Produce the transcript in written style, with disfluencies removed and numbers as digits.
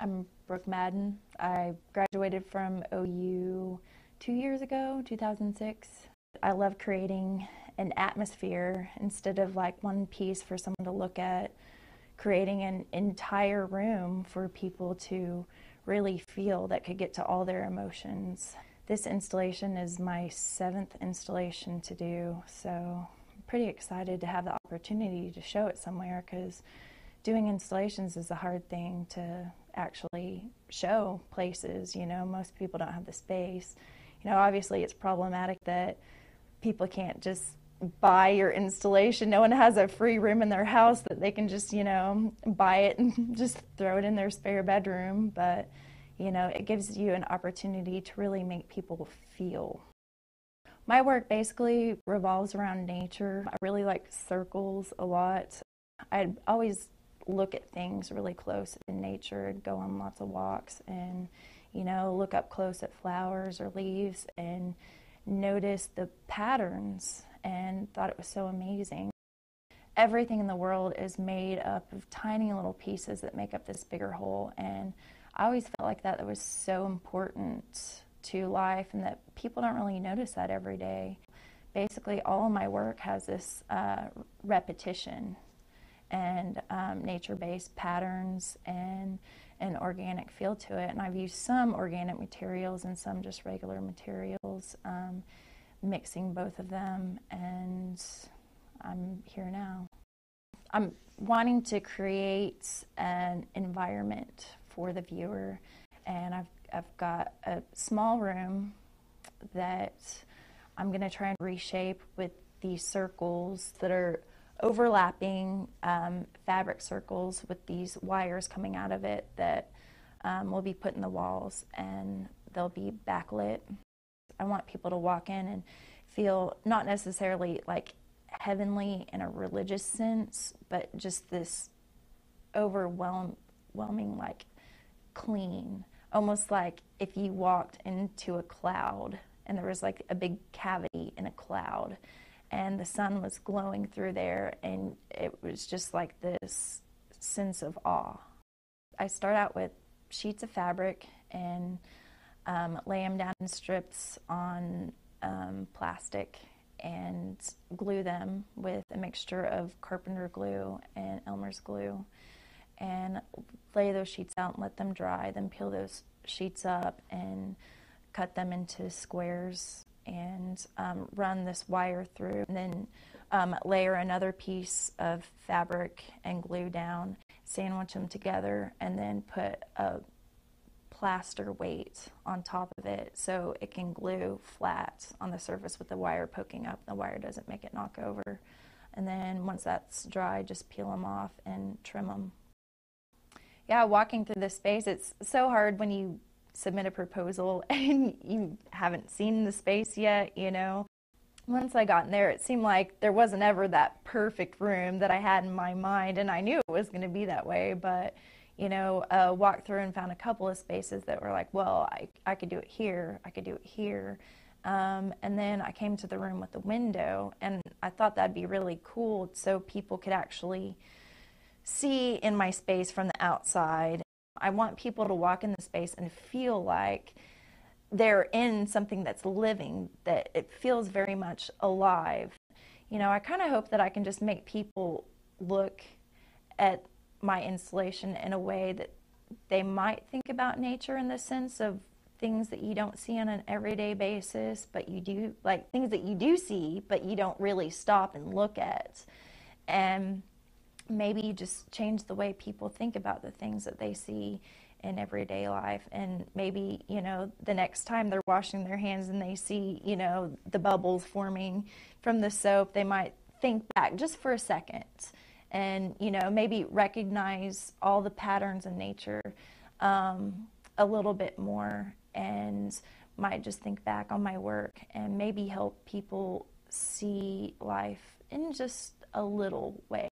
I'm Brooke Madden. I graduated from OU 2 years ago, 2006. I love creating an atmosphere instead of like one piece for someone to look at, creating an entire room for people to really feel that could get to all their emotions. This installation is my 7th installation to do, so I'm pretty excited to have the opportunity to show it somewhere, because doing installations is a hard thing to actually show places. Most people don't have the space. Obviously it's problematic that people can't just buy your installation. No one has a free room in their house that they can just, buy it and just throw it in their spare bedroom. But, it gives you an opportunity to really make people feel. My work basically revolves around nature. I really like circles a lot. I always look at things really close in nature, go on lots of walks and, look up close at flowers or leaves and notice the patterns, and thought it was so amazing. Everything in the world is made up of tiny little pieces that make up this bigger whole, and I always felt like that was so important to life and that people don't really notice that every day. Basically, all of my work has this repetition and nature-based patterns and an organic feel to it. And I've used some organic materials and some just regular materials, mixing both of them, and I'm here now. I'm wanting to create an environment for the viewer, and I've got a small room that I'm going to try and reshape with these circles that are overlapping fabric circles with these wires coming out of it that will be put in the walls, and they'll be backlit. I want people to walk in and feel not necessarily like heavenly in a religious sense, but just this overwhelming, like clean, almost like if you walked into a cloud and there was like a big cavity in a cloud and the sun was glowing through there, and it was just like this sense of awe. I start out with sheets of fabric and lay them down in strips on plastic and glue them with a mixture of carpenter glue and Elmer's glue, and lay those sheets out and let them dry, then peel those sheets up and cut them into squares and run this wire through, and then layer another piece of fabric and glue down, sandwich them together, and then put a plaster weight on top of it so it can glue flat on the surface with the wire poking up. The wire doesn't make it knock over. And then once that's dry, just peel them off and trim them. Yeah, walking through this space, it's so hard when you submit a proposal and you haven't seen the space yet, Once I got in there, it seemed like there wasn't ever that perfect room that I had in my mind, and I knew it was going to be that way, but, walked through and found a couple of spaces that were like, well, I could do it here, I could do it here. And then I came to the room with the window, and I thought that'd be really cool so people could actually see in my space from the outside. I want people to walk in the space and feel like they're in something that's living, that it feels very much alive. I kind of hope that I can just make people look at my installation in a way that they might think about nature in the sense of things that you don't see on an everyday basis, but you do, like things that you do see, but you don't really stop and look at. And maybe just change the way people think about the things that they see in everyday life. And maybe, the next time they're washing their hands and they see, the bubbles forming from the soap, they might think back just for a second and, maybe recognize all the patterns in nature a little bit more, and might just think back on my work and maybe help people see life in just a little way.